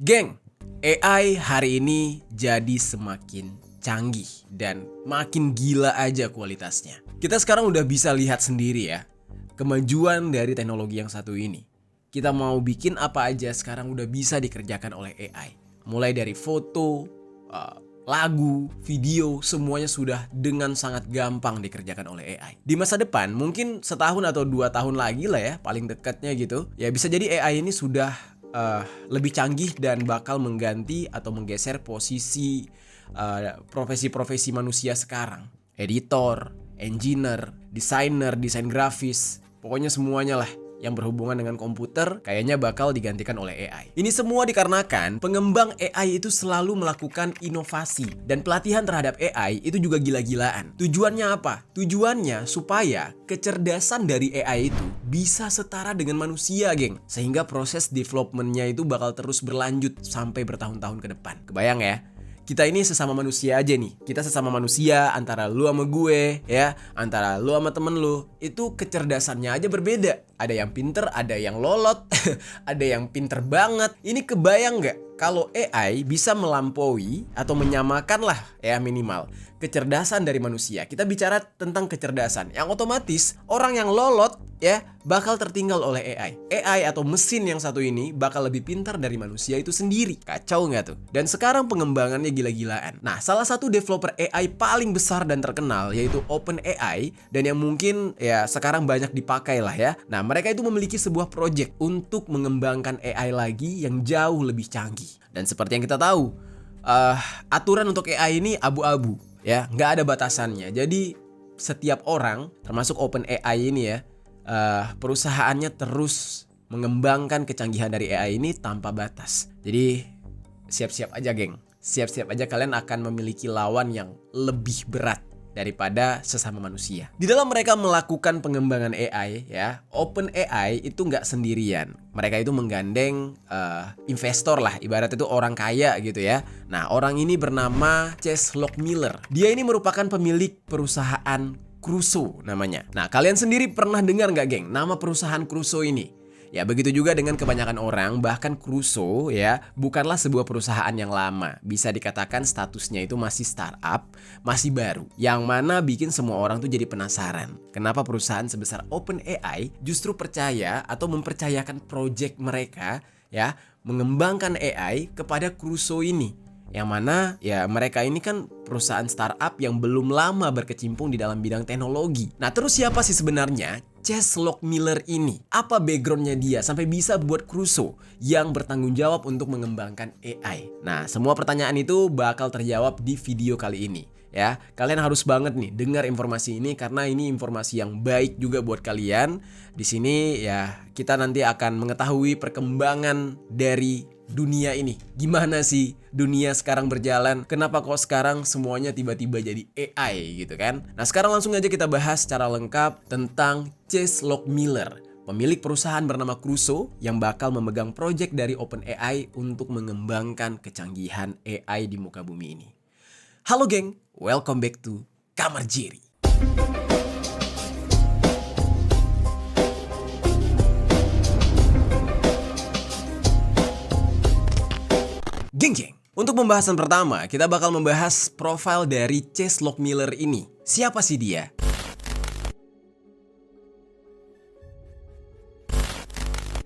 Geng, AI hari ini jadi semakin canggih dan makin gila aja kualitasnya. Kita sekarang udah bisa lihat sendiri ya, kemajuan dari teknologi yang satu ini. Kita mau bikin apa aja sekarang udah bisa dikerjakan oleh AI. Mulai dari foto, lagu, video, semuanya sudah dengan sangat gampang dikerjakan oleh AI. Di masa depan, mungkin setahun atau 2 tahun lagi lah ya, paling dekatnya gitu. Ya bisa jadi AI ini sudah lebih canggih dan bakal mengganti atau menggeser posisi profesi-profesi manusia sekarang. Editor, engineer, desainer, desain grafis, pokoknya semuanya lah yang berhubungan dengan komputer kayaknya bakal digantikan oleh AI. Ini semua dikarenakan pengembang AI itu selalu melakukan inovasi dan pelatihan terhadap AI itu juga gila-gilaan. Tujuannya apa? Tujuannya supaya kecerdasan dari AI itu bisa setara dengan manusia, geng. Sehingga proses developmentnya itu bakal terus berlanjut sampai bertahun-tahun ke depan. Kebayang ya? Kita ini sesama manusia aja nih. Kita sesama manusia antara lu sama gue ya, antara lu sama temen lu, itu kecerdasannya aja berbeda. Ada yang pinter, ada yang lolot, ada yang pinter banget. Ini kebayang nggak kalau AI bisa melampaui atau menyamakan lah ya minimal kecerdasan dari manusia. Kita bicara tentang kecerdasan yang otomatis orang yang lolot ya bakal tertinggal oleh AI. AI atau mesin yang satu ini bakal lebih pintar dari manusia itu sendiri. Kacau nggak tuh? Dan sekarang pengembangannya gila-gilaan. Nah, salah satu developer AI paling besar dan terkenal yaitu OpenAI, dan yang mungkin ya sekarang banyak dipakai lah ya. Nah, mereka itu memiliki sebuah project untuk mengembangkan AI lagi yang jauh lebih canggih. Dan seperti yang kita tahu, aturan untuk AI ini abu-abu ya, nggak ada batasannya. Jadi setiap orang, termasuk OpenAI ini ya, perusahaannya terus mengembangkan kecanggihan dari AI ini tanpa batas. Jadi siap-siap aja geng, siap-siap aja kalian akan memiliki lawan yang lebih berat daripada sesama manusia. Di dalam mereka melakukan pengembangan AI ya, OpenAI itu nggak sendirian. Mereka itu menggandeng investor lah, ibarat itu orang kaya gitu ya. Nah, orang ini bernama Chase Lockmiller. Dia ini merupakan pemilik perusahaan Crusoe namanya. Nah, kalian sendiri pernah dengar nggak geng nama perusahaan Crusoe ini? Ya begitu juga dengan kebanyakan orang, bahkan Crusoe ya bukanlah sebuah perusahaan yang lama. Bisa dikatakan statusnya itu masih startup, masih baru. Yang mana bikin semua orang tuh jadi penasaran. Kenapa perusahaan sebesar OpenAI justru percaya atau mempercayakan project mereka ya mengembangkan AI kepada Crusoe ini. Yang mana ya mereka ini kan perusahaan startup yang belum lama berkecimpung di dalam bidang teknologi. Nah, terus siapa sih sebenarnya Chase Lockmiller ini? Apa backgroundnya dia sampai bisa buat Crusoe yang bertanggung jawab untuk mengembangkan AI? Nah, semua pertanyaan itu bakal terjawab di video kali ini. Ya, kalian harus banget nih dengar informasi ini karena ini informasi yang baik juga buat kalian. Di sini ya kita nanti akan mengetahui perkembangan dari dunia ini. Gimana sih dunia sekarang berjalan? Kenapa kok sekarang semuanya tiba-tiba jadi AI gitu kan? Nah, sekarang langsung aja kita bahas secara lengkap tentang Chase Lockmiller, pemilik perusahaan bernama Crusoe yang bakal memegang proyek dari OpenAI untuk mengembangkan kecanggihan AI di muka bumi ini. Halo geng, welcome back to Kamar Jerry. Geng, untuk pembahasan pertama, kita bakal membahas profil dari Chase Lockmiller ini. Siapa sih dia?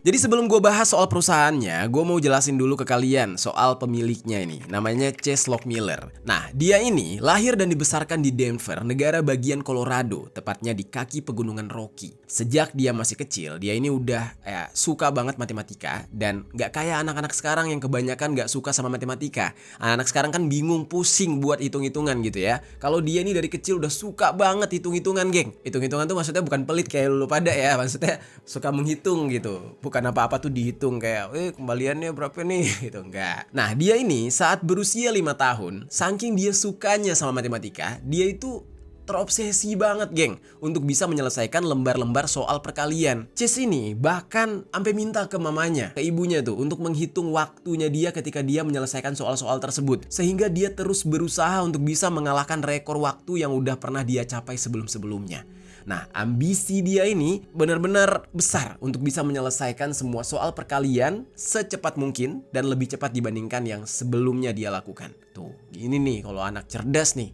Jadi sebelum gue bahas soal perusahaannya, gue mau jelasin dulu ke kalian soal pemiliknya ini. Namanya Chase Lockmiller. Nah, dia ini lahir dan dibesarkan di Denver, negara bagian Colorado, tepatnya di kaki pegunungan Rocky. Sejak dia masih kecil, dia ini udah suka banget matematika. Dan gak kayak anak-anak sekarang yang kebanyakan gak suka sama matematika. Anak-anak sekarang kan bingung, pusing buat hitung-hitungan gitu ya. Kalau dia ini dari kecil udah suka banget hitung-hitungan, geng. Hitung-hitungan tuh maksudnya bukan pelit kayak lu pada ya. Maksudnya suka menghitung gitu. Bukan apa-apa tuh dihitung kayak kembaliannya berapa nih gitu, enggak. Nah, dia ini saat berusia 5 tahun, saking dia sukanya sama matematika, dia itu terobsesi banget geng untuk bisa menyelesaikan lembar-lembar soal perkalian. Chase ini bahkan sampai minta ke mamanya, ke ibunya tuh untuk menghitung waktunya dia ketika dia menyelesaikan soal-soal tersebut. Sehingga dia terus berusaha untuk bisa mengalahkan rekor waktu yang udah pernah dia capai sebelum-sebelumnya. Nah, ambisi dia ini benar-benar besar untuk bisa menyelesaikan semua soal perkalian secepat mungkin dan lebih cepat dibandingkan yang sebelumnya dia lakukan. Tuh, ini nih kalau anak cerdas nih.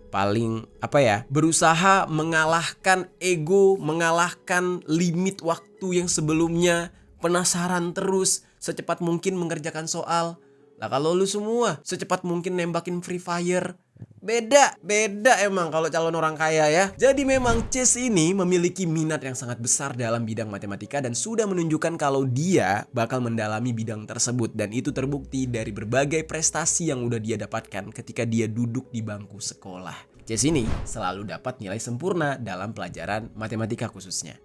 Paling berusaha mengalahkan ego, mengalahkan limit waktu yang sebelumnya, penasaran terus, secepat mungkin mengerjakan soal. Lah kalau lu semua secepat mungkin nembakin Free Fire, beda emang kalau calon orang kaya ya. Jadi memang Chase ini memiliki minat yang sangat besar dalam bidang matematika dan sudah menunjukkan kalau dia bakal mendalami bidang tersebut. Dan itu terbukti dari berbagai prestasi yang udah dia dapatkan ketika dia duduk di bangku sekolah. Chase ini selalu dapat nilai sempurna dalam pelajaran matematika khususnya.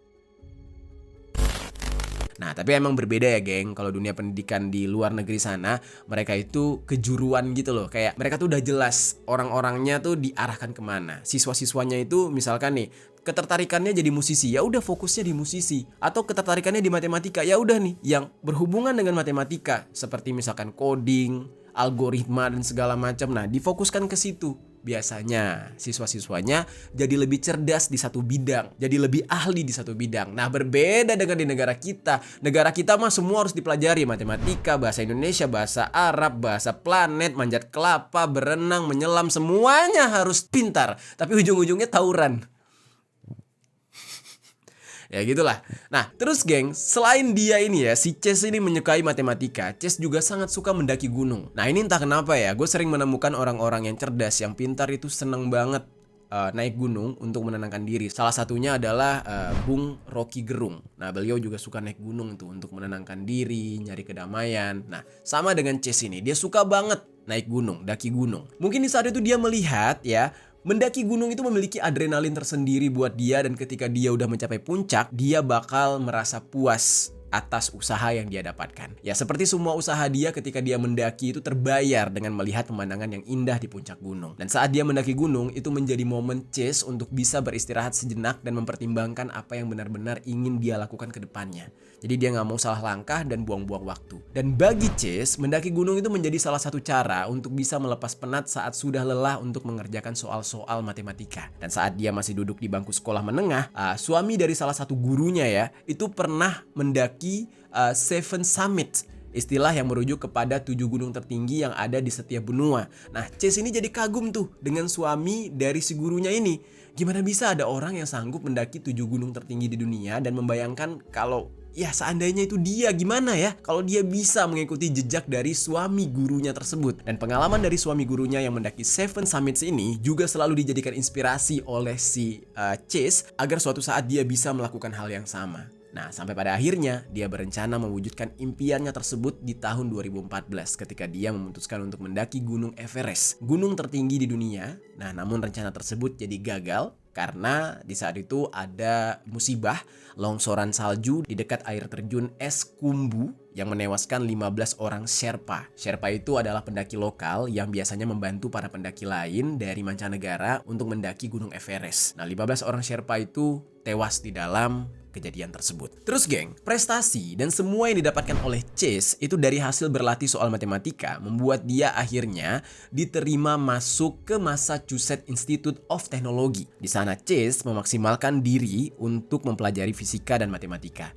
Nah, tapi emang berbeda ya, geng. Kalau dunia pendidikan di luar negeri sana, mereka itu kejuruan gitu loh. Kayak mereka tuh udah jelas orang-orangnya tuh diarahkan kemana. Siswa-siswanya itu misalkan nih, ketertarikannya jadi musisi, ya udah fokusnya di musisi. Atau ketertarikannya di matematika, ya udah nih yang berhubungan dengan matematika, seperti misalkan coding, algoritma dan segala macam. Nah, difokuskan ke situ. Biasanya siswa-siswanya jadi lebih cerdas di satu bidang, jadi lebih ahli di satu bidang. Nah, berbeda dengan di negara kita. Negara kita mah semua harus dipelajari, matematika, bahasa Indonesia, bahasa Arab, bahasa planet, manjat kelapa, berenang, menyelam, semuanya harus pintar. Tapi ujung-ujungnya tawuran. Ya gitulah. Nah, terus geng, selain dia ini ya, si Chase ini menyukai matematika, Chase juga sangat suka mendaki gunung. Nah, ini entah kenapa ya, gue sering menemukan orang-orang yang cerdas, yang pintar itu seneng banget naik gunung untuk menenangkan diri. Salah satunya adalah Bung Rocky Gerung. Nah, beliau juga suka naik gunung tuh untuk menenangkan diri, nyari kedamaian. Nah, sama dengan Chase ini, dia suka banget naik gunung, daki gunung. Mungkin di saat itu dia melihat ya, mendaki gunung itu memiliki adrenalin tersendiri buat dia, dan ketika dia udah mencapai puncak, dia bakal merasa puas atas usaha yang dia dapatkan. Ya, seperti semua usaha dia ketika dia mendaki itu terbayar dengan melihat pemandangan yang indah di puncak gunung. Dan saat dia mendaki gunung, itu menjadi momen Chase untuk bisa beristirahat sejenak dan mempertimbangkan apa yang benar-benar ingin dia lakukan ke depannya. Jadi dia nggak mau salah langkah dan buang-buang waktu. Dan bagi Chase, mendaki gunung itu menjadi salah satu cara untuk bisa melepas penat saat sudah lelah untuk mengerjakan soal-soal matematika. Dan saat dia masih duduk di bangku sekolah menengah, suami dari salah satu gurunya ya, itu pernah mendaki Seven Summit. Istilah yang merujuk kepada 7 gunung tertinggi yang ada di setiap benua. Nah, Chase ini jadi kagum tuh dengan suami dari si gurunya ini. Gimana bisa ada orang yang sanggup mendaki 7 gunung tertinggi di dunia, dan membayangkan kalau ya seandainya itu dia, gimana ya kalau dia bisa mengikuti jejak dari suami gurunya tersebut. Dan pengalaman dari suami gurunya yang mendaki Seven Summits ini juga selalu dijadikan inspirasi oleh si Chase agar suatu saat dia bisa melakukan hal yang sama. Nah, sampai pada akhirnya dia berencana mewujudkan impiannya tersebut di tahun 2014 ketika dia memutuskan untuk mendaki Gunung Everest, gunung tertinggi di dunia. Nah, namun rencana tersebut jadi gagal karena di saat itu ada musibah longsoran salju di dekat air terjun es Kumbu yang menewaskan 15 orang Sherpa. Sherpa itu adalah pendaki lokal yang biasanya membantu para pendaki lain dari mancanegara untuk mendaki Gunung Everest. Nah, 15 orang Sherpa itu tewas di dalam kejadian tersebut. Terus geng, prestasi dan semua yang didapatkan oleh Chase itu dari hasil berlatih soal matematika membuat dia akhirnya diterima masuk ke Massachusetts Institute of Technology. Di sana Chase memaksimalkan diri untuk mempelajari fisika dan matematika.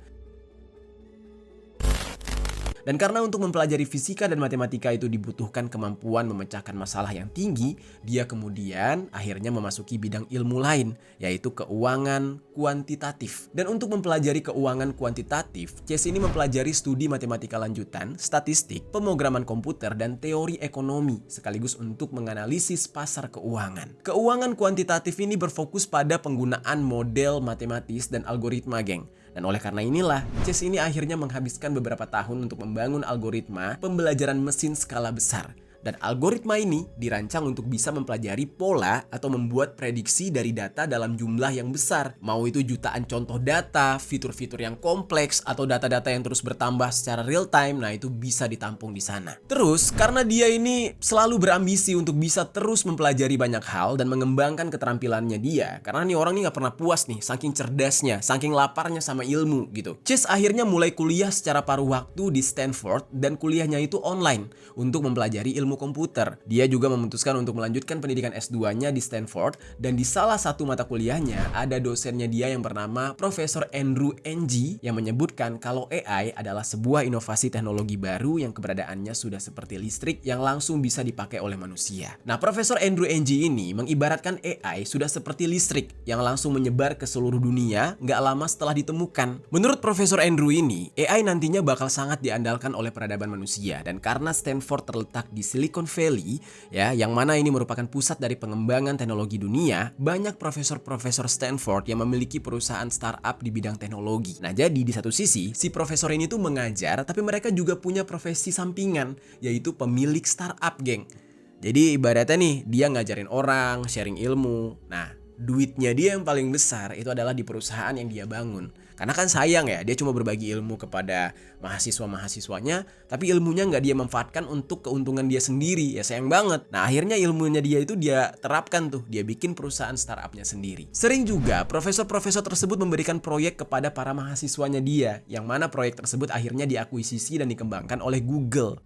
Dan karena untuk mempelajari fisika dan matematika itu dibutuhkan kemampuan memecahkan masalah yang tinggi, dia kemudian akhirnya memasuki bidang ilmu lain, yaitu keuangan kuantitatif. Dan untuk mempelajari keuangan kuantitatif, Chase ini mempelajari studi matematika lanjutan, statistik, pemrograman komputer, dan teori ekonomi, sekaligus untuk menganalisis pasar keuangan. Keuangan kuantitatif ini berfokus pada penggunaan model matematis dan algoritma, geng. Dan oleh karena inilah, Chase ini akhirnya menghabiskan beberapa tahun untuk membangun algoritma pembelajaran mesin skala besar. Dan algoritma ini dirancang untuk bisa mempelajari pola atau membuat prediksi dari data dalam jumlah yang besar. Mau itu jutaan contoh data, fitur-fitur yang kompleks, atau data-data yang terus bertambah secara real time, nah itu bisa ditampung di sana. Terus, karena dia ini selalu berambisi untuk bisa terus mempelajari banyak hal dan mengembangkan keterampilannya dia, karena nih orang ini gak pernah puas nih, saking cerdasnya, saking laparnya sama ilmu gitu. Chase akhirnya mulai kuliah secara paruh waktu di Stanford, dan kuliahnya itu online untuk mempelajari ilmu ilmu komputer. Dia juga memutuskan untuk melanjutkan pendidikan S2-nya di Stanford, dan di salah satu mata kuliahnya ada dosennya dia yang bernama Profesor Andrew Ng yang menyebutkan kalau AI adalah sebuah inovasi teknologi baru yang keberadaannya sudah seperti listrik yang langsung bisa dipakai oleh manusia. Nah, Profesor Andrew Ng ini mengibaratkan AI sudah seperti listrik yang langsung menyebar ke seluruh dunia nggak lama setelah ditemukan. Menurut Profesor Andrew ini, AI nantinya bakal sangat diandalkan oleh peradaban manusia, dan karena Stanford terletak di Silicon Valley, ya, yang mana ini merupakan pusat dari pengembangan teknologi dunia, banyak profesor-profesor Stanford yang memiliki perusahaan startup di bidang teknologi. Nah, jadi di satu sisi, si profesor ini tuh mengajar, tapi mereka juga punya profesi sampingan, yaitu pemilik startup, geng. Jadi ibaratnya nih, dia ngajarin orang, sharing ilmu. Nah, duitnya dia yang paling besar itu adalah di perusahaan yang dia bangun. Karena kan sayang ya, dia cuma berbagi ilmu kepada mahasiswa-mahasiswanya, tapi ilmunya nggak dia manfaatkan untuk keuntungan dia sendiri. Ya sayang banget. Nah, akhirnya ilmunya dia itu dia terapkan tuh, dia bikin perusahaan startupnya sendiri. Sering juga profesor-profesor tersebut memberikan proyek kepada para mahasiswanya dia, yang mana proyek tersebut akhirnya diakuisisi dan dikembangkan oleh Google.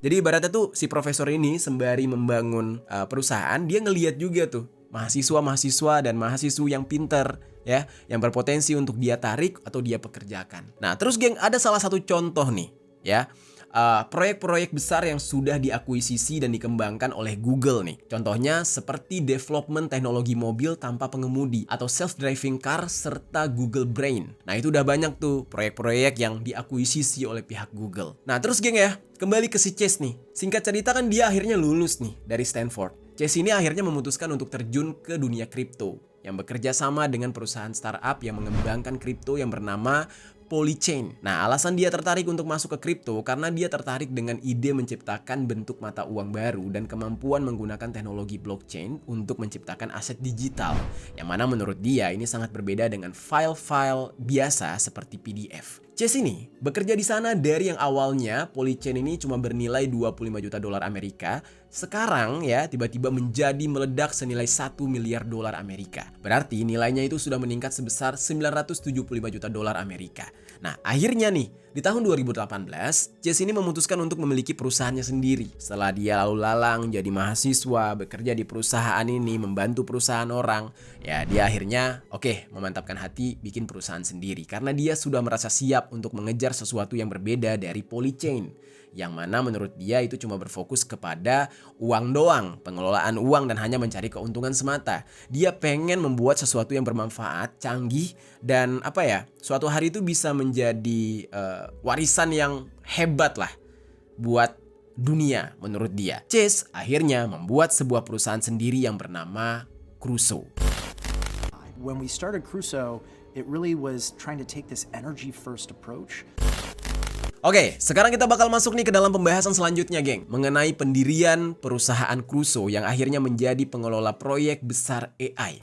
Jadi ibaratnya tuh si profesor ini sembari membangun perusahaan, dia ngelihat juga tuh mahasiswa-mahasiswa dan mahasiswa yang pinter, ya, yang berpotensi untuk dia tarik atau dia pekerjakan. Nah, terus geng, ada salah satu contoh nih, ya, proyek-proyek besar yang sudah diakuisisi dan dikembangkan oleh Google nih. Contohnya seperti development teknologi mobil tanpa pengemudi atau self-driving car serta Google Brain. Nah, itu udah banyak tuh proyek-proyek yang diakuisisi oleh pihak Google. Nah, terus geng ya, kembali ke si Chase nih. Singkat cerita kan dia akhirnya lulus nih dari Stanford. Chase ini akhirnya memutuskan untuk terjun ke dunia kripto yang bekerja sama dengan perusahaan startup yang mengembangkan kripto yang bernama Polychain. Nah, alasan dia tertarik untuk masuk ke kripto karena dia tertarik dengan ide menciptakan bentuk mata uang baru dan kemampuan menggunakan teknologi blockchain untuk menciptakan aset digital, yang mana menurut dia ini sangat berbeda dengan file-file biasa seperti PDF. Chase ini bekerja di sana dari yang awalnya Polychain ini cuma bernilai 25 juta dolar Amerika, sekarang ya tiba-tiba menjadi meledak senilai 1 miliar dolar Amerika. Berarti nilainya itu sudah meningkat sebesar 975 juta dolar Amerika. Nah, akhirnya nih, di tahun 2018, Chase ini memutuskan untuk memiliki perusahaannya sendiri. Setelah dia lalu lalang jadi mahasiswa, bekerja di perusahaan ini, membantu perusahaan orang, ya dia akhirnya memantapkan hati bikin perusahaan sendiri karena dia sudah merasa siap untuk mengejar sesuatu yang berbeda dari Polychain, yang mana menurut dia itu cuma berfokus kepada uang doang, pengelolaan uang dan hanya mencari keuntungan semata. Dia pengen membuat sesuatu yang bermanfaat, canggih, dan suatu hari itu bisa menjadi warisan yang hebat lah buat dunia menurut dia. Chase akhirnya membuat sebuah perusahaan sendiri yang bernama Crusoe. When we started Crusoe, it really was trying to take this energy first approach. Oke, sekarang kita bakal masuk nih ke dalam pembahasan selanjutnya, geng, mengenai pendirian perusahaan Crusoe yang akhirnya menjadi pengelola proyek besar AI.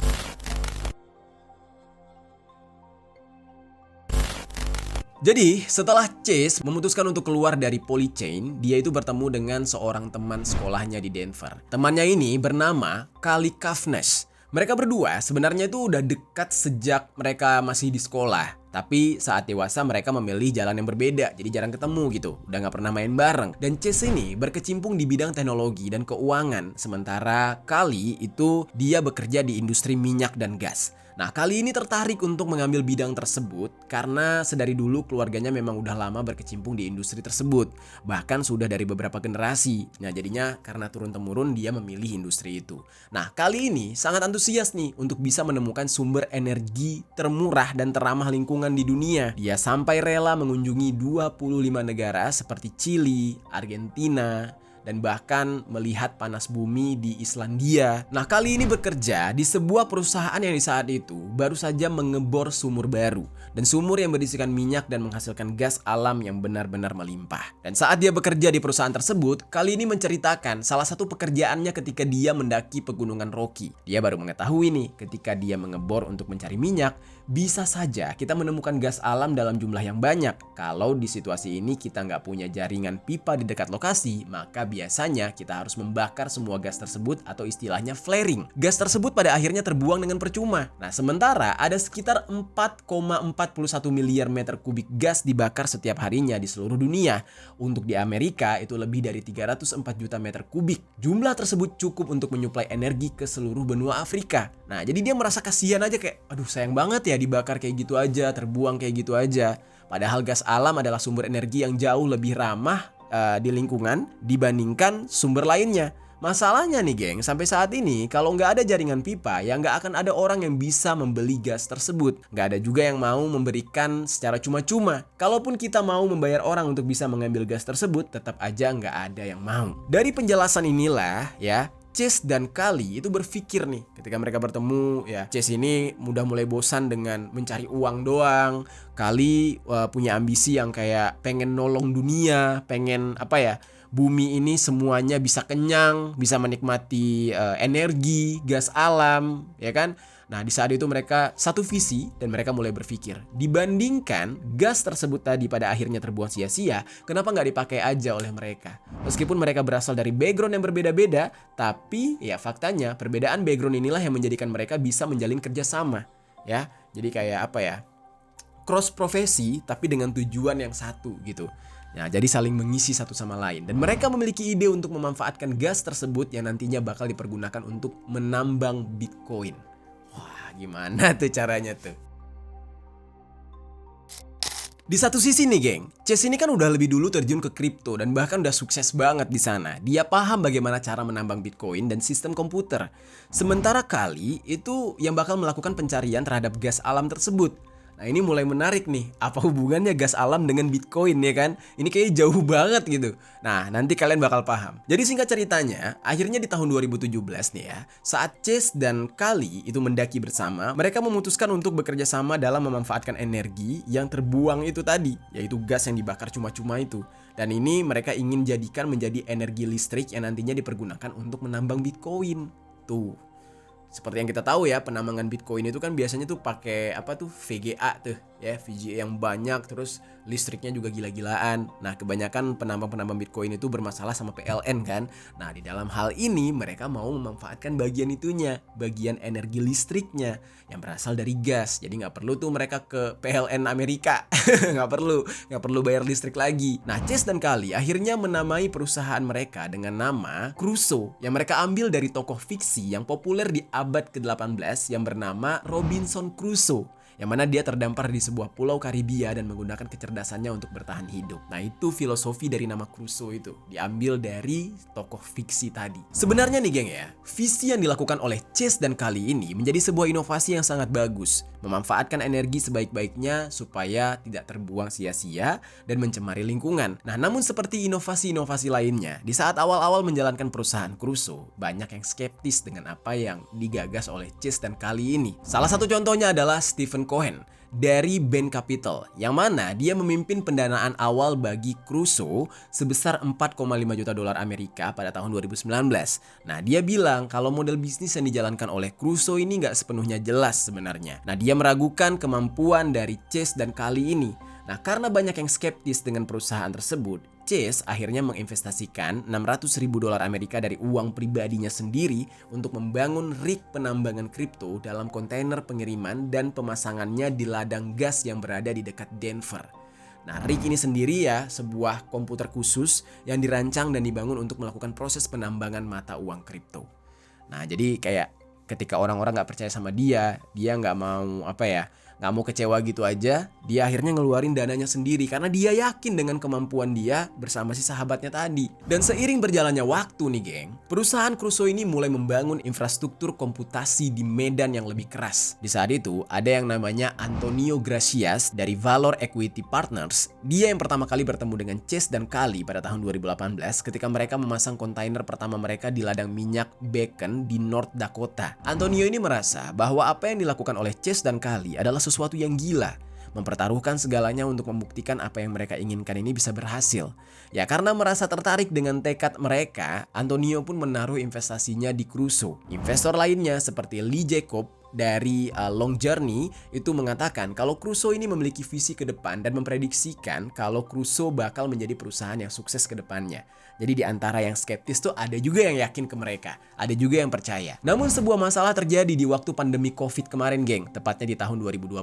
Jadi, setelah Chase memutuskan untuk keluar dari Polychain, dia itu bertemu dengan seorang teman sekolahnya di Denver. Temannya ini bernama Kali Kavnash. Mereka berdua sebenarnya itu udah dekat sejak mereka masih di sekolah. Tapi saat dewasa mereka memilih jalan yang berbeda, jadi jarang ketemu gitu. Udah gak pernah main bareng. Dan Chase ini berkecimpung di bidang teknologi dan keuangan. Sementara Kali itu dia bekerja di industri minyak dan gas. Nah, Kali ini tertarik untuk mengambil bidang tersebut karena sedari dulu keluarganya memang udah lama berkecimpung di industri tersebut. Bahkan sudah dari beberapa generasi. Nah, jadinya karena turun-temurun dia memilih industri itu. Nah, Kali ini sangat antusias nih untuk bisa menemukan sumber energi termurah dan teramah lingkungan di dunia. Dia sampai rela mengunjungi 25 negara seperti Chili, Argentina, dan bahkan melihat panas bumi di Islandia. Nah, Kali ini bekerja di sebuah perusahaan yang di saat itu baru saja mengebor sumur baru, dan sumur yang berisikan minyak dan menghasilkan gas alam yang benar-benar melimpah. Dan saat dia bekerja di perusahaan tersebut, Kali ini menceritakan salah satu pekerjaannya ketika dia mendaki pegunungan Rocky. Dia baru mengetahui nih ketika dia mengebor untuk mencari minyak, Bisa saja kita menemukan gas alam dalam jumlah yang banyak. Kalau di situasi ini kita nggak punya jaringan pipa di dekat lokasi, maka biasanya kita harus membakar semua gas tersebut atau istilahnya flaring. Gas tersebut pada akhirnya terbuang dengan percuma. Nah, sementara ada sekitar 4,41 miliar meter kubik gas dibakar setiap harinya di seluruh dunia. Untuk di Amerika itu lebih dari 304 juta meter kubik. Jumlah tersebut cukup untuk menyuplai energi ke seluruh benua Afrika. Nah, jadi dia merasa kasihan aja kayak, aduh sayang banget ya dibakar kayak gitu aja, terbuang kayak gitu aja. Padahal gas alam adalah sumber energi yang jauh lebih ramah di lingkungan dibandingkan sumber lainnya. Masalahnya nih geng, sampai saat ini kalau nggak ada jaringan pipa ya nggak akan ada orang yang bisa membeli gas tersebut. Nggak ada juga yang mau memberikan secara cuma-cuma. Kalaupun kita mau membayar orang untuk bisa mengambil gas tersebut, tetap aja nggak ada yang mau. Dari penjelasan inilah ya, Chase dan Kali itu berpikir nih ketika mereka bertemu ya, Chase ini udah mulai bosan dengan mencari uang doang. Kali punya ambisi yang kayak pengen nolong dunia, pengen bumi ini semuanya bisa kenyang, bisa menikmati energi, gas alam, ya kan? Nah, di saat itu mereka satu visi dan mereka mulai berpikir, dibandingkan gas tersebut tadi pada akhirnya terbuang sia-sia, kenapa nggak dipakai aja oleh mereka? Meskipun mereka berasal dari background yang berbeda-beda, tapi ya faktanya perbedaan background inilah yang menjadikan mereka bisa menjalin kerjasama, ya. Jadi kayak cross profesi tapi dengan tujuan yang satu gitu. Nah, jadi saling mengisi satu sama lain. Dan mereka memiliki ide untuk memanfaatkan gas tersebut yang nantinya bakal dipergunakan untuk menambang Bitcoin. Wah, gimana tuh caranya tuh? Di satu sisi nih geng, Chase ini kan udah lebih dulu terjun ke kripto dan bahkan udah sukses banget di sana. Dia paham bagaimana cara menambang Bitcoin dan sistem komputer. Sementara Kali itu yang bakal melakukan pencarian terhadap gas alam tersebut. Nah, ini mulai menarik nih, apa hubungannya gas alam dengan Bitcoin ya kan? Ini kayaknya jauh banget gitu. Nah, nanti kalian bakal paham. Jadi singkat ceritanya, akhirnya di tahun 2017 nih ya, saat Chase dan Kali itu mendaki bersama, mereka memutuskan untuk bekerja sama dalam memanfaatkan energi yang terbuang itu tadi, yaitu gas yang dibakar cuma-cuma itu. Dan ini mereka ingin jadikan menjadi energi listrik yang nantinya dipergunakan untuk menambang Bitcoin. Tuh. Seperti yang kita tahu ya, penambangan Bitcoin itu kan biasanya tuh pakai VGA tuh ya, VGA yang banyak, terus listriknya juga gila-gilaan. Nah, kebanyakan penambang-penambang Bitcoin itu bermasalah sama PLN kan. Nah, di dalam hal ini mereka mau memanfaatkan bagian itunya, bagian energi listriknya yang berasal dari gas. Jadi nggak perlu tuh mereka ke PLN Amerika, nggak perlu bayar listrik lagi. Nah, Chase dan Kali akhirnya menamai perusahaan mereka dengan nama Crusoe yang mereka ambil dari tokoh fiksi yang populer di abad ke-18 yang bernama Robinson Crusoe, yang mana dia terdampar di sebuah pulau Karibia dan menggunakan kecerdasannya untuk bertahan hidup. Nah, itu filosofi dari nama Crusoe itu, diambil dari tokoh fiksi tadi. Sebenarnya nih geng ya, visi yang dilakukan oleh Chase dan Kali ini menjadi sebuah inovasi yang sangat bagus, memanfaatkan energi sebaik-baiknya supaya tidak terbuang sia-sia dan mencemari lingkungan. Nah, namun seperti inovasi-inovasi lainnya, di saat awal-awal menjalankan perusahaan Crusoe, banyak yang skeptis dengan apa yang digagas oleh Chase dan Kali ini. Salah satu contohnya adalah Stephen Cohen dari Bain Capital, yang mana dia memimpin pendanaan awal bagi Crusoe sebesar 4,5 juta dolar Amerika pada tahun 2019. Nah, dia bilang kalau model bisnis yang dijalankan oleh Crusoe ini nggak sepenuhnya jelas sebenarnya. Nah, dia meragukan kemampuan dari Chase dan Kali ini. Nah, karena banyak yang skeptis dengan perusahaan tersebut, Chase akhirnya menginvestasikan 600 ribu dolar Amerika dari uang pribadinya sendiri untuk membangun rig penambangan kripto dalam kontainer pengiriman dan pemasangannya di ladang gas yang berada di dekat Denver. Nah, rig ini sendiri ya sebuah komputer khusus yang dirancang dan dibangun untuk melakukan proses penambangan mata uang kripto. Nah, jadi kayak ketika orang-orang nggak percaya sama dia nggak mau nggak mau kecewa gitu aja, dia akhirnya ngeluarin dananya sendiri karena dia yakin dengan kemampuan dia bersama si sahabatnya tadi. Dan seiring berjalannya waktu nih geng, perusahaan Crusoe ini mulai membangun infrastruktur komputasi di medan yang lebih keras. Di saat itu ada yang namanya Antonio Gracias dari Valor Equity Partners. Dia yang pertama kali bertemu dengan Chase dan Kali pada tahun 2018 ketika mereka memasang kontainer pertama mereka di ladang minyak Beacon di North Dakota. Antonio ini merasa bahwa apa yang dilakukan oleh Chase dan Kali adalah sesuatu yang gila, mempertaruhkan segalanya untuk membuktikan apa yang mereka inginkan ini bisa berhasil. Ya, karena merasa tertarik dengan tekad mereka, Antonio pun menaruh investasinya di Crusoe. Investor lainnya seperti Lee Jacob, dari Long Journey itu mengatakan kalau Crusoe ini memiliki visi ke depan dan memprediksikan kalau Crusoe bakal menjadi perusahaan yang sukses ke depannya. Jadi di antara yang skeptis tuh ada juga yang yakin ke mereka, ada juga yang percaya. Namun sebuah masalah terjadi di waktu pandemi COVID kemarin, geng, tepatnya di tahun 2020.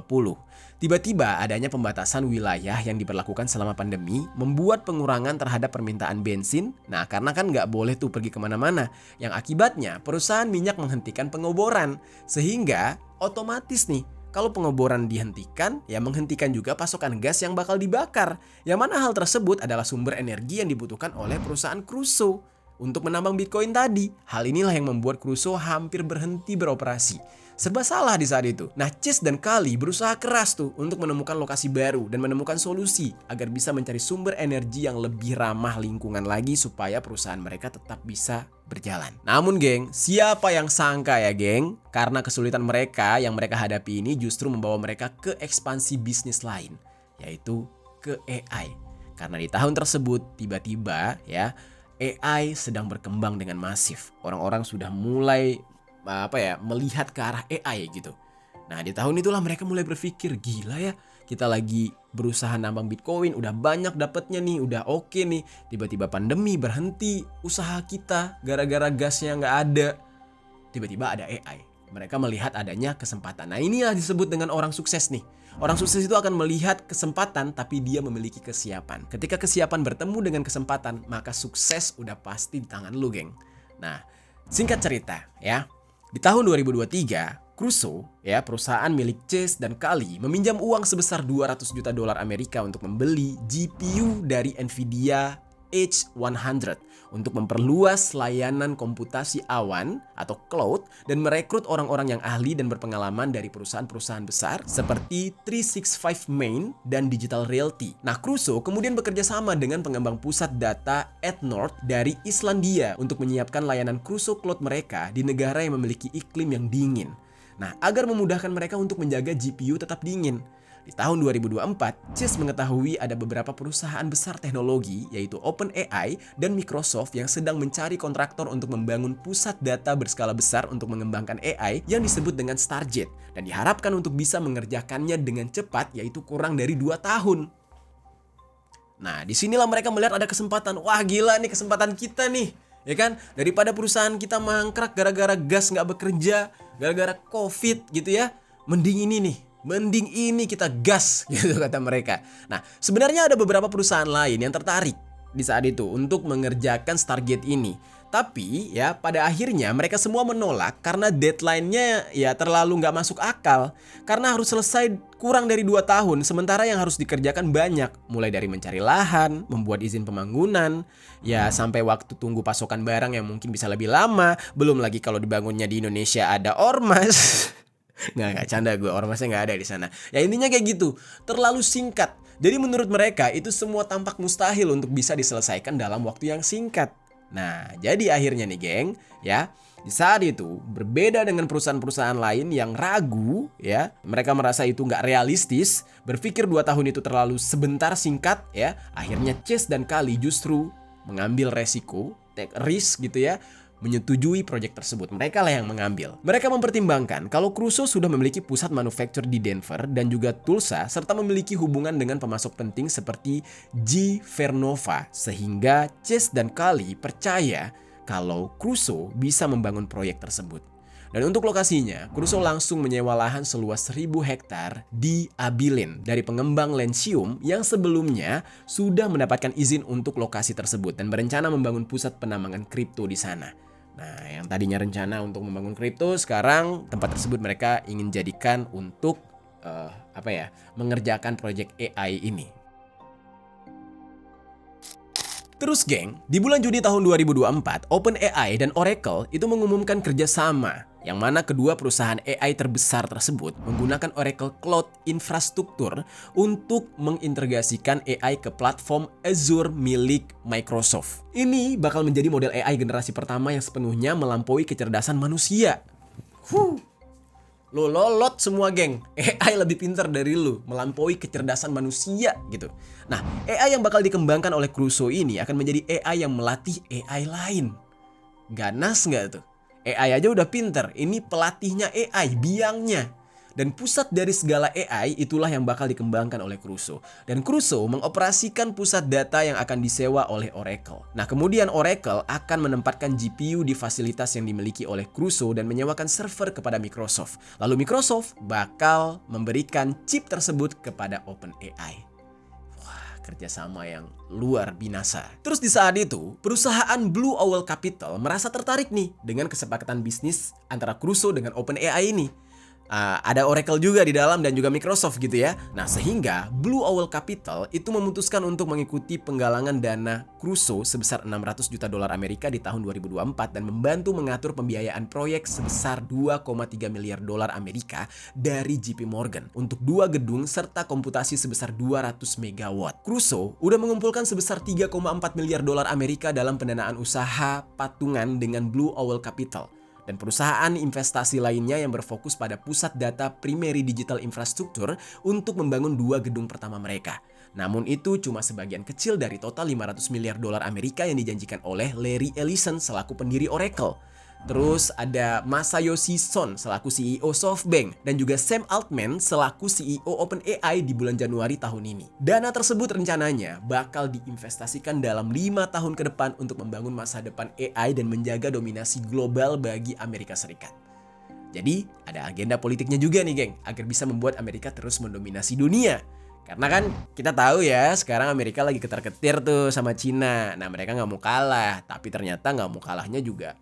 Tiba-tiba adanya pembatasan wilayah yang diberlakukan selama pandemi membuat pengurangan terhadap permintaan bensin. Nah, karena kan nggak boleh tuh pergi kemana-mana. Yang akibatnya perusahaan minyak menghentikan pengoboran. Sehingga otomatis nih, kalau pengoboran dihentikan, ya menghentikan juga pasokan gas yang bakal dibakar. Yang mana hal tersebut adalah sumber energi yang dibutuhkan oleh perusahaan Crusoe untuk menambang Bitcoin tadi. Hal inilah yang membuat Crusoe hampir berhenti beroperasi. Serba salah di saat itu. Nah, Chase dan Kali berusaha keras tuh untuk menemukan lokasi baru dan menemukan solusi agar bisa mencari sumber energi yang lebih ramah lingkungan lagi supaya perusahaan mereka tetap bisa berjalan. Namun geng, siapa yang sangka ya geng? Karena kesulitan mereka yang mereka hadapi ini justru membawa mereka ke ekspansi bisnis lain, yaitu ke AI. Karena di tahun tersebut tiba-tiba ya AI sedang berkembang dengan masif. Orang-orang sudah mulai melihat ke arah AI gitu. Nah, di tahun itulah mereka mulai berpikir, gila ya, kita lagi berusaha nambang Bitcoin, udah banyak dapetnya nih, udah oke nih. Tiba-tiba pandemi berhenti usaha kita gara-gara gasnya nggak ada. Tiba-tiba ada AI. Mereka melihat adanya kesempatan. Nah, inilah disebut dengan orang sukses nih. Orang sukses itu akan melihat kesempatan tapi dia memiliki kesiapan. Ketika kesiapan bertemu dengan kesempatan, maka sukses udah pasti di tangan lu, geng. Nah, singkat cerita ya. Di tahun 2023, Crusoe, ya perusahaan milik Chase dan Kali, meminjam uang sebesar 200 juta dolar Amerika untuk membeli GPU dari Nvidia H100 untuk memperluas layanan komputasi awan atau cloud dan merekrut orang-orang yang ahli dan berpengalaman dari perusahaan-perusahaan besar seperti 365 Main dan Digital Realty. Nah, Crusoe kemudian bekerja sama dengan pengembang pusat data Atnord dari Islandia untuk menyiapkan layanan Crusoe Cloud mereka di negara yang memiliki iklim yang dingin. Nah, agar memudahkan mereka untuk menjaga GPU tetap dingin. Di tahun 2024, Chase mengetahui ada beberapa perusahaan besar teknologi yaitu OpenAI dan Microsoft yang sedang mencari kontraktor untuk membangun pusat data berskala besar untuk mengembangkan AI yang disebut dengan Stargate dan diharapkan untuk bisa mengerjakannya dengan cepat yaitu kurang dari 2 tahun. Nah, disinilah mereka melihat ada kesempatan. Wah, gila nih kesempatan kita nih. Ya kan? Daripada perusahaan kita mangkrak gara-gara gas nggak bekerja, gara-gara COVID gitu ya. Mending ini kita gas gitu kata mereka. Nah, sebenarnya ada beberapa perusahaan lain yang tertarik di saat itu untuk mengerjakan Stargate ini. Tapi ya pada akhirnya mereka semua menolak karena deadline-nya ya terlalu nggak masuk akal. Karena harus selesai kurang dari 2 tahun, sementara yang harus dikerjakan banyak. Mulai dari mencari lahan, membuat izin pembangunan, ya sampai waktu tunggu pasokan barang yang mungkin bisa lebih lama. Belum lagi kalau dibangunnya di Indonesia ada ormas. Nggak canda gue, ormasnya nggak ada di sana. Ya intinya kayak gitu, terlalu singkat. Jadi menurut mereka itu semua tampak mustahil untuk bisa diselesaikan dalam waktu yang singkat. Nah, jadi akhirnya nih geng, ya di saat itu berbeda dengan perusahaan-perusahaan lain yang ragu, ya mereka merasa itu nggak realistis, berpikir 2 tahun itu terlalu sebentar singkat, ya akhirnya Chase dan Kali justru mengambil resiko, take risk gitu ya, menyetujui proyek tersebut. Mereka lah yang mengambil. Mereka mempertimbangkan kalau Crusoe sudah memiliki pusat manufaktur di Denver dan juga Tulsa serta memiliki hubungan dengan pemasok penting seperti G. Vernova sehingga Chase dan Kali percaya kalau Crusoe bisa membangun proyek tersebut. Dan untuk lokasinya, Crusoe langsung menyewa lahan seluas 1.000 hektar di Abilene dari pengembang Lancium yang sebelumnya sudah mendapatkan izin untuk lokasi tersebut dan berencana membangun pusat penambangan kripto di sana. Nah, yang tadinya rencana untuk membangun kripto, sekarang tempat tersebut mereka ingin jadikan untuk mengerjakan proyek AI ini. Terus geng, di bulan Juni tahun 2024, OpenAI dan Oracle itu mengumumkan kerjasama, yang mana kedua perusahaan AI terbesar tersebut menggunakan Oracle Cloud Infrastruktur untuk mengintegrasikan AI ke platform Azure milik Microsoft. Ini bakal menjadi model AI generasi pertama yang sepenuhnya melampaui kecerdasan manusia. Lo lolot semua geng, AI lebih pintar dari lu, melampaui kecerdasan manusia gitu. Nah, AI yang bakal dikembangkan oleh Crusoe ini akan menjadi AI yang melatih AI lain. Ganas nggak tuh? AI aja udah pinter, ini pelatihnya AI, biangnya. Dan pusat dari segala AI itulah yang bakal dikembangkan oleh Crusoe. Dan Crusoe mengoperasikan pusat data yang akan disewa oleh Oracle. Nah, kemudian Oracle akan menempatkan GPU di fasilitas yang dimiliki oleh Crusoe dan menyewakan server kepada Microsoft. Lalu Microsoft bakal memberikan chip tersebut kepada OpenAI. Kerjasama yang luar binasa. Terus di saat itu, perusahaan Blue Owl Capital merasa tertarik nih dengan kesepakatan bisnis antara Crusoe dengan OpenAI ini. Ada Oracle juga di dalam dan juga Microsoft gitu ya. Nah, sehingga Blue Owl Capital itu memutuskan untuk mengikuti penggalangan dana Crusoe sebesar 600 juta dolar Amerika di tahun 2024 dan membantu mengatur pembiayaan proyek sebesar 2,3 miliar dolar Amerika dari JP Morgan untuk 2 gedung serta komputasi sebesar 200 megawatt. Crusoe udah mengumpulkan sebesar 3,4 miliar dolar Amerika dalam pendanaan usaha patungan dengan Blue Owl Capital dan perusahaan investasi lainnya yang berfokus pada pusat data primary digital infrastructure untuk membangun 2 gedung pertama mereka. Namun itu cuma sebagian kecil dari total 500 miliar dolar Amerika yang dijanjikan oleh Larry Ellison selaku pendiri Oracle. Terus ada Masayoshi Son selaku CEO SoftBank dan juga Sam Altman selaku CEO OpenAI di bulan Januari tahun ini. Dana tersebut rencananya bakal diinvestasikan dalam 5 tahun ke depan untuk membangun masa depan AI dan menjaga dominasi global bagi Amerika Serikat. Jadi ada agenda politiknya juga nih geng, agar bisa membuat Amerika terus mendominasi dunia. Karena kan kita tahu ya, sekarang Amerika lagi ketar-ketir tuh sama Cina. Nah, mereka nggak mau kalah, tapi ternyata nggak mau kalahnya juga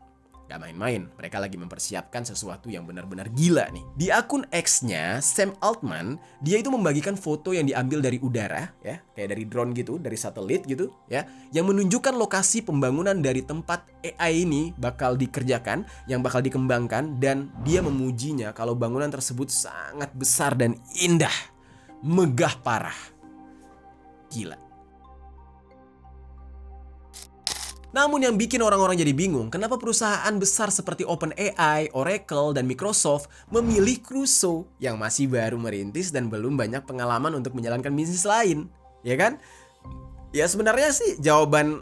gak main-main, mereka lagi mempersiapkan sesuatu yang benar-benar gila nih. Di akun X-nya, Sam Altman, dia itu membagikan foto yang diambil dari udara, ya, kayak dari drone gitu, dari satelit gitu, ya, yang menunjukkan lokasi pembangunan dari tempat AI ini bakal dikerjakan, yang bakal dikembangkan, dan dia memujinya kalau bangunan tersebut sangat besar dan indah, megah parah. Gila. Namun yang bikin orang-orang jadi bingung, kenapa perusahaan besar seperti OpenAI, Oracle, dan Microsoft memilih Crusoe yang masih baru merintis dan belum banyak pengalaman untuk menjalankan bisnis lain, ya kan? Ya sebenarnya sih jawaban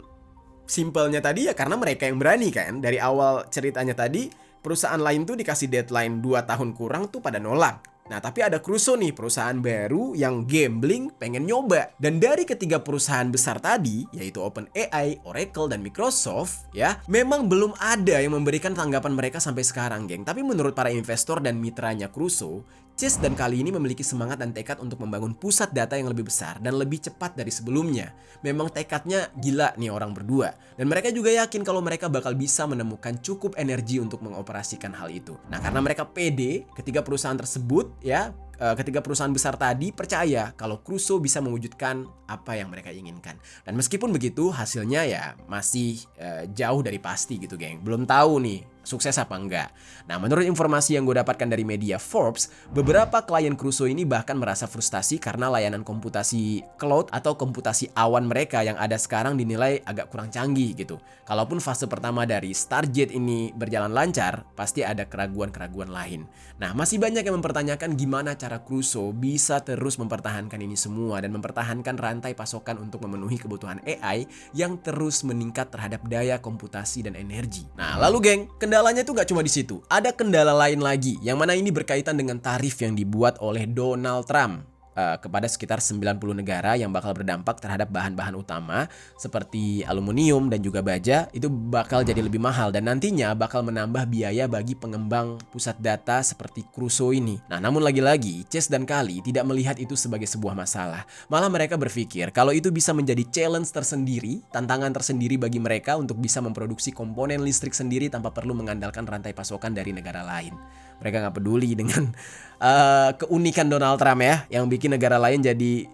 simpelnya tadi ya karena mereka yang berani kan. Dari awal ceritanya tadi, perusahaan lain tuh dikasih deadline 2 tahun kurang tuh pada nolak. Nah, tapi ada Crusoe nih, perusahaan baru yang gambling pengen nyoba. Dan dari ketiga perusahaan besar tadi, yaitu OpenAI, Oracle, dan Microsoft, ya, memang belum ada yang memberikan tanggapan mereka sampai sekarang, geng. Tapi menurut para investor dan mitranya Crusoe, Chase dan kali ini memiliki semangat dan tekad untuk membangun pusat data yang lebih besar dan lebih cepat dari sebelumnya. Memang tekadnya gila nih orang berdua. Dan mereka juga yakin kalau mereka bakal bisa menemukan cukup energi untuk mengoperasikan hal itu. Nah, karena mereka pede, ketiga perusahaan tersebut, ya, ketiga perusahaan besar tadi percaya kalau Crusoe bisa mewujudkan apa yang mereka inginkan. Dan meskipun begitu, hasilnya ya masih jauh dari pasti gitu, geng. Belum tahu nih sukses apa enggak. Nah, menurut informasi yang gue dapatkan dari media Forbes, beberapa klien Crusoe ini bahkan merasa frustasi karena layanan komputasi cloud atau komputasi awan mereka yang ada sekarang dinilai agak kurang canggih gitu. Kalaupun fase pertama dari Stargate ini berjalan lancar, pasti ada keraguan-keraguan lain. Nah, masih banyak yang mempertanyakan gimana cara Crusoe bisa terus mempertahankan ini semua dan mempertahankan rantai pasokan untuk memenuhi kebutuhan AI yang terus meningkat terhadap daya komputasi dan energi. Nah, lalu geng, kendalanya itu gak cuma di situ. Ada kendala lain lagi, yang mana ini berkaitan dengan tarif yang dibuat oleh Donald Trump kepada sekitar 90 negara yang bakal berdampak terhadap bahan-bahan utama seperti aluminium dan juga baja. Itu bakal jadi lebih mahal dan nantinya bakal menambah biaya bagi pengembang pusat data seperti Crusoe ini. Nah, namun lagi-lagi Chase dan Kali tidak melihat itu sebagai sebuah masalah. Malah mereka berpikir kalau itu bisa menjadi challenge tersendiri, tantangan tersendiri bagi mereka untuk bisa memproduksi komponen listrik sendiri tanpa perlu mengandalkan rantai pasokan dari negara lain. Mereka gak peduli dengan keunikan Donald Trump ya, yang bikin negara lain jadi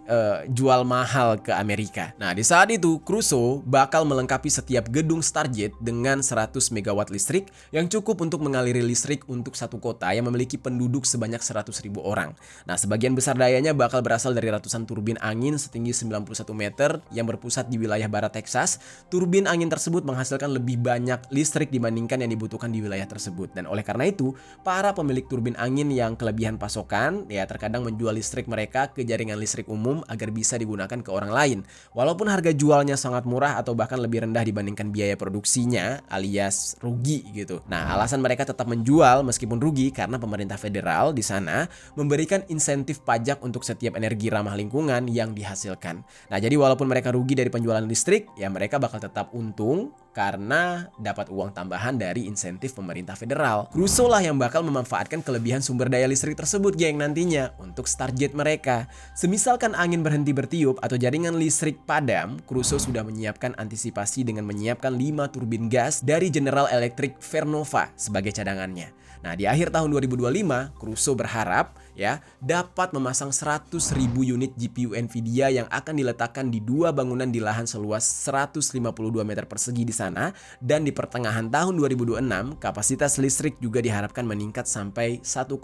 jual mahal ke Amerika. Nah, di saat itu Crusoe bakal melengkapi setiap gedung Stargate dengan 100 megawatt listrik yang cukup untuk mengaliri listrik untuk satu kota yang memiliki penduduk sebanyak 100.000 orang. Nah, sebagian besar dayanya bakal berasal dari ratusan turbin angin setinggi 91 meter yang berpusat di wilayah barat Texas. Turbin angin tersebut menghasilkan lebih banyak listrik dibandingkan yang dibutuhkan di wilayah tersebut. Dan oleh karena itu, para para pemilik turbin angin yang kelebihan pasokan ya terkadang menjual listrik mereka ke jaringan listrik umum agar bisa digunakan ke orang lain. Walaupun harga jualnya sangat murah atau bahkan lebih rendah dibandingkan biaya produksinya alias rugi gitu. Nah, alasan mereka tetap menjual meskipun rugi karena pemerintah federal di sana memberikan insentif pajak untuk setiap energi ramah lingkungan yang dihasilkan. Nah, jadi walaupun mereka rugi dari penjualan listrik, ya mereka bakal tetap untung karena dapat uang tambahan dari insentif pemerintah federal. Crusoe lah yang bakal memanfaatkan kelebihan sumber daya listrik tersebut geng nantinya untuk Stargate mereka. Semisalkan angin berhenti bertiup atau jaringan listrik padam, Crusoe sudah menyiapkan antisipasi dengan menyiapkan 5 turbin gas dari General Electric Vernova sebagai cadangannya. Nah, di akhir tahun 2025, Crusoe berharap ya dapat memasang 100.000 unit GPU Nvidia yang akan diletakkan di 2 bangunan di lahan seluas 152 meter persegi di sana, dan di pertengahan tahun 2026 kapasitas listrik juga diharapkan meningkat sampai 1,2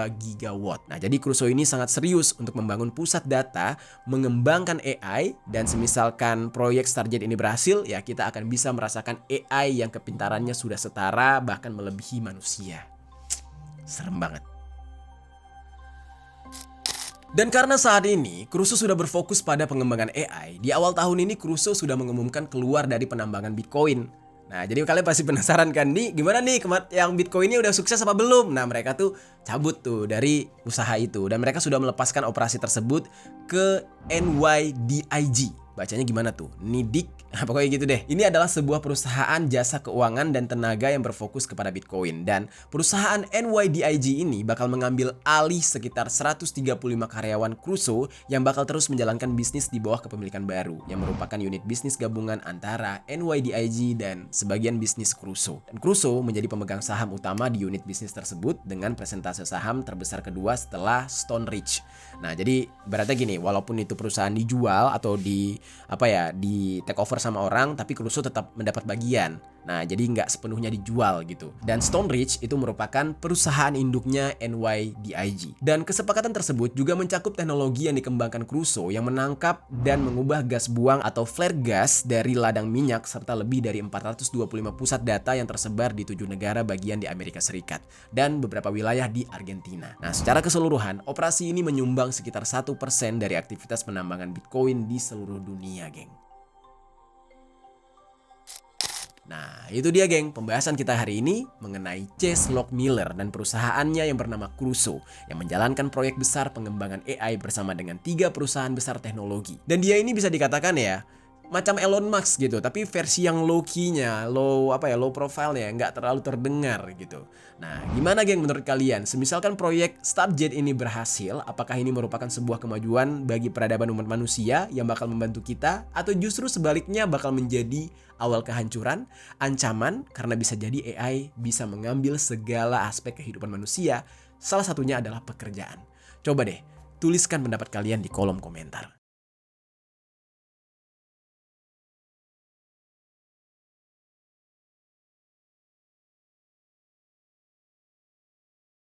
gigawatt. Nah, jadi Crusoe ini sangat serius untuk membangun pusat data, mengembangkan AI, dan semisalkan proyek Stargate ini berhasil, ya kita akan bisa merasakan AI yang kepintarannya sudah setara bahkan melebihi manusia. Serem banget. Dan karena saat ini Crusoe sudah berfokus pada pengembangan AI, di awal tahun ini Crusoe sudah mengumumkan keluar dari penambangan Bitcoin. Nah, jadi kalian pasti penasaran kan nih, gimana nih yang Bitcoin ini udah sukses apa belum? Nah, mereka tuh cabut tuh dari usaha itu dan mereka sudah melepaskan operasi tersebut ke NYDIG. Bacanya gimana tuh? Nidik? Pokoknya gitu deh. Ini adalah sebuah perusahaan jasa keuangan dan tenaga yang berfokus kepada Bitcoin. Dan perusahaan NYDIG ini bakal mengambil alih sekitar 135 karyawan Crusoe yang bakal terus menjalankan bisnis di bawah kepemilikan baru, yang merupakan unit bisnis gabungan antara NYDIG dan sebagian bisnis Crusoe. Dan Crusoe menjadi pemegang saham utama di unit bisnis tersebut dengan persentase saham terbesar kedua setelah Stone Ridge. Nah, jadi berarti gini, walaupun itu perusahaan dijual atau di take over sama orang, tapi Crusoe tetap mendapat bagian. Nah, jadi nggak sepenuhnya dijual gitu. Dan Stone Ridge itu merupakan perusahaan induknya NYDIG. Dan kesepakatan tersebut juga mencakup teknologi yang dikembangkan Crusoe yang menangkap dan mengubah gas buang atau flare gas dari ladang minyak serta lebih dari 425 pusat data yang tersebar di 7 negara bagian di Amerika Serikat dan beberapa wilayah di Argentina. Nah, secara keseluruhan, operasi ini menyumbang sekitar 1% dari aktivitas penambangan Bitcoin di seluruh dunia, geng. Nah, itu dia geng, pembahasan kita hari ini mengenai Chase Lock Miller dan perusahaannya yang bernama Crusoe yang menjalankan proyek besar pengembangan AI bersama dengan 3 perusahaan besar teknologi. Dan dia ini bisa dikatakan ya macam Elon Musk gitu, tapi versi yang low-key-nya, low profile-nya, nggak terlalu terdengar gitu. Nah, gimana geng menurut kalian? Semisalkan proyek Stargate ini berhasil, apakah ini merupakan sebuah kemajuan bagi peradaban umat manusia yang bakal membantu kita? Atau justru sebaliknya bakal menjadi awal kehancuran, ancaman karena bisa jadi AI bisa mengambil segala aspek kehidupan manusia, salah satunya adalah pekerjaan. Coba deh, tuliskan pendapat kalian di kolom komentar.